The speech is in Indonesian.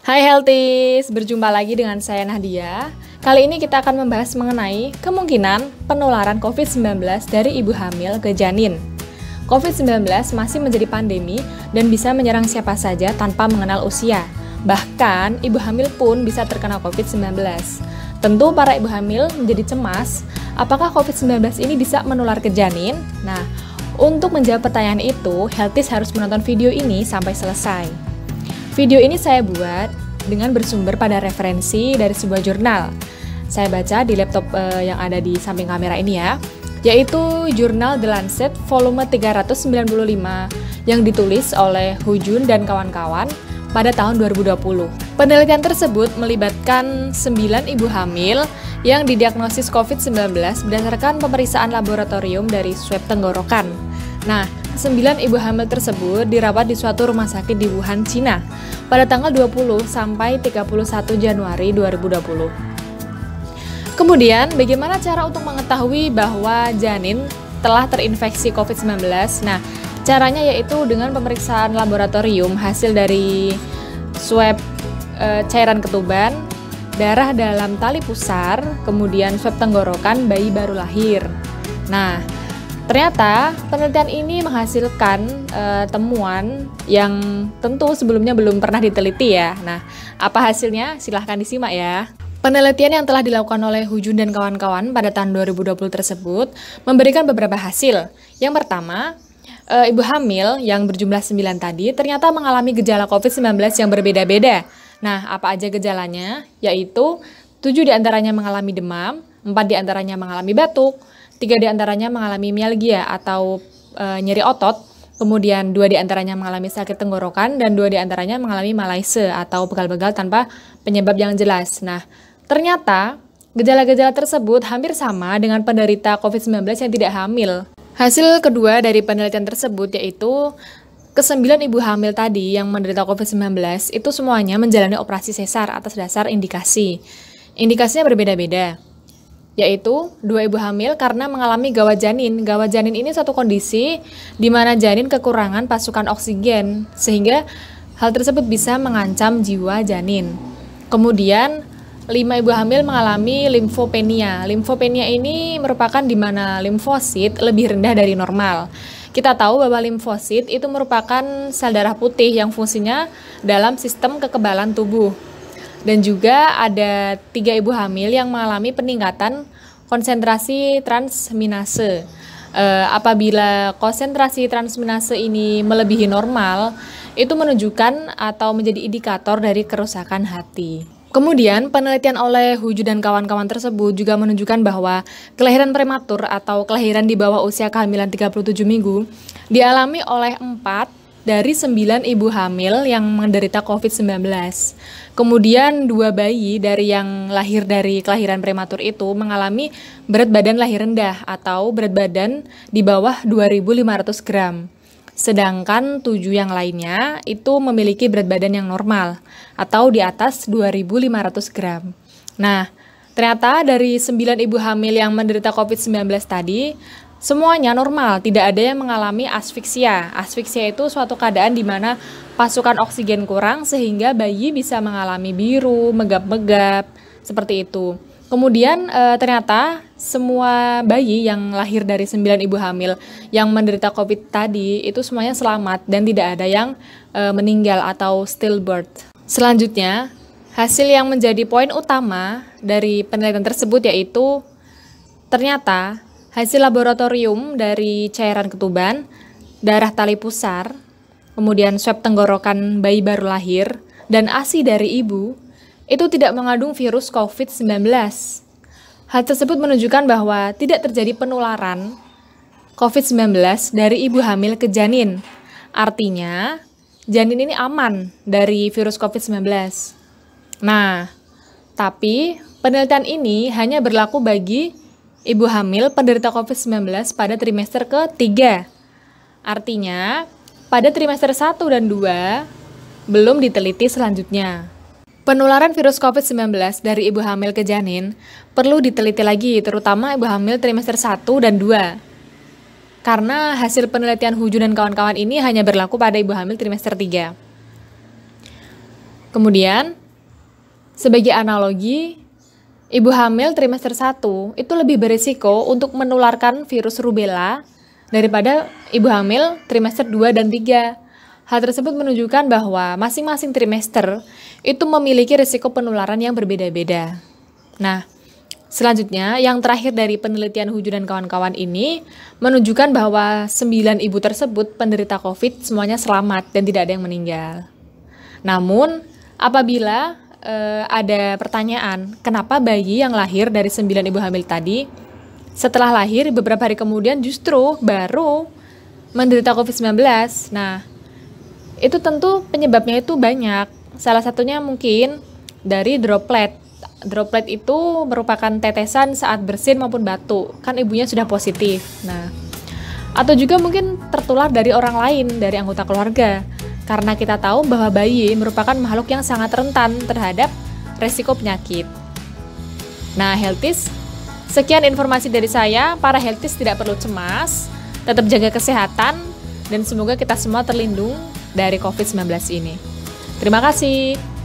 Hai Healthies, berjumpa lagi dengan saya Nadia. Kali ini kita akan membahas mengenai kemungkinan penularan COVID-19 dari ibu hamil ke janin. COVID-19 masih menjadi pandemi dan bisa menyerang siapa saja tanpa mengenal usia. Bahkan, ibu hamil pun bisa terkena COVID-19. Tentu para ibu hamil menjadi cemas, apakah COVID-19 ini bisa menular ke janin? Nah, untuk menjawab pertanyaan itu, Healthies harus menonton video ini sampai selesai. Video ini saya buat dengan bersumber pada referensi dari sebuah jurnal. Saya baca di laptop yang ada di samping kamera ini ya, yaitu jurnal The Lancet volume 395 yang ditulis oleh Hu Jun dan kawan-kawan pada tahun 2020. Penelitian tersebut melibatkan 9 ibu hamil yang didiagnosis COVID-19 berdasarkan pemeriksaan laboratorium dari swab tenggorokan. Nah, 9 ibu hamil tersebut dirawat di suatu rumah sakit di Wuhan, Cina pada tanggal 20 sampai 31 Januari 2020. Kemudian, bagaimana cara untuk mengetahui bahwa janin telah terinfeksi COVID-19? Nah, caranya yaitu dengan pemeriksaan laboratorium hasil dari swab cairan ketuban, darah dalam tali pusar, kemudian swab tenggorokan bayi baru lahir. Nah, ternyata penelitian ini menghasilkan temuan yang tentu sebelumnya belum pernah diteliti ya. Nah, apa hasilnya? Silahkan disimak ya. Penelitian yang telah dilakukan oleh Hu Jun dan kawan-kawan pada tahun 2020 tersebut memberikan beberapa hasil. Yang pertama, ibu hamil yang berjumlah 9 tadi ternyata mengalami gejala COVID-19 yang berbeda-beda. Nah, apa aja gejalanya? Yaitu 7 diantaranya mengalami demam, 4 diantaranya mengalami batuk, 3 diantaranya mengalami mialgia atau nyeri otot, kemudian 2 diantaranya mengalami sakit tenggorokan, dan 2 diantaranya mengalami malaise atau pegal-pegal tanpa penyebab yang jelas. Nah, ternyata gejala-gejala tersebut hampir sama dengan penderita COVID-19 yang tidak hamil. Hasil kedua dari penelitian tersebut yaitu ke-9 ibu hamil tadi yang menderita COVID-19 itu semuanya menjalani operasi sesar atas dasar indikasi. Indikasinya berbeda-beda, yaitu 2 ibu hamil karena mengalami gawat janin. Gawat janin ini suatu kondisi di mana janin kekurangan pasukan oksigen, sehingga hal tersebut bisa mengancam jiwa janin. Kemudian 5 ibu hamil mengalami limfopenia. Limfopenia ini merupakan di mana limfosit lebih rendah dari normal. Kita tahu bahwa limfosit itu merupakan sel darah putih yang fungsinya dalam sistem kekebalan tubuh. Dan juga ada 3 ibu hamil yang mengalami peningkatan konsentrasi transminase. Apabila konsentrasi transminase ini melebihi normal, itu menunjukkan atau menjadi indikator dari kerusakan hati. Kemudian, penelitian oleh Hu Jun dan kawan-kawan tersebut juga menunjukkan bahwa kelahiran prematur atau kelahiran di bawah usia kehamilan 37 minggu dialami oleh 4 dari 9 ibu hamil yang menderita COVID-19. Kemudian 2 bayi dari yang lahir dari kelahiran prematur itu mengalami berat badan lahir rendah atau berat badan di bawah 2.500 gram. Sedangkan 7 yang lainnya itu memiliki berat badan yang normal atau di atas 2.500 gram. Nah, ternyata dari 9 ibu hamil yang menderita COVID-19 tadi, semuanya normal, tidak ada yang mengalami asfiksia. Asfiksia itu suatu keadaan di mana pasukan oksigen kurang sehingga bayi bisa mengalami biru, megap-megap, seperti itu. Kemudian ternyata semua bayi yang lahir dari 9 ibu hamil yang menderita COVID tadi itu semuanya selamat dan tidak ada yang meninggal atau stillbirth. Selanjutnya, hasil yang menjadi poin utama dari penelitian tersebut yaitu ternyata hasil laboratorium dari cairan ketuban, darah tali pusar, kemudian swab tenggorokan bayi baru lahir, dan ASI dari ibu itu tidak mengandung virus COVID-19. Hal tersebut menunjukkan bahwa tidak terjadi penularan COVID-19 dari ibu hamil ke janin. Artinya, janin ini aman dari virus COVID-19. Nah, tapi penelitian ini hanya berlaku bagi ibu hamil penderita COVID-19 pada trimester ke-3. Artinya, pada trimester 1 dan 2 belum diteliti selanjutnya. Penularan virus COVID-19 dari ibu hamil ke janin perlu diteliti lagi, terutama ibu hamil trimester 1 dan 2. Karena hasil penelitian Hu Jun dan kawan-kawan ini hanya berlaku pada ibu hamil trimester 3. Kemudian, sebagai analogi, ibu hamil trimester 1 itu lebih berisiko untuk menularkan virus rubella daripada ibu hamil trimester 2 dan 3. Hal tersebut menunjukkan bahwa masing-masing trimester itu memiliki risiko penularan yang berbeda-beda. Nah, selanjutnya yang terakhir dari penelitian Huju dan kawan-kawan ini menunjukkan bahwa 9 ibu tersebut penderita COVID semuanya selamat dan tidak ada yang meninggal. Namun, apabila ada pertanyaan, kenapa bayi yang lahir dari 9 ibu hamil tadi, setelah lahir beberapa hari kemudian justru baru menderita COVID-19? Nah, itu tentu penyebabnya itu banyak. Salah satunya mungkin dari droplet. Droplet itu merupakan tetesan saat bersin maupun batuk, kan ibunya sudah positif. Nah, atau juga mungkin tertular dari orang lain, dari anggota keluarga. Karena kita tahu bahwa bayi merupakan makhluk yang sangat rentan terhadap resiko penyakit. Nah, Healthies, sekian informasi dari saya. Para Healthies tidak perlu cemas, tetap jaga kesehatan, dan semoga kita semua terlindung dari COVID-19 ini. Terima kasih.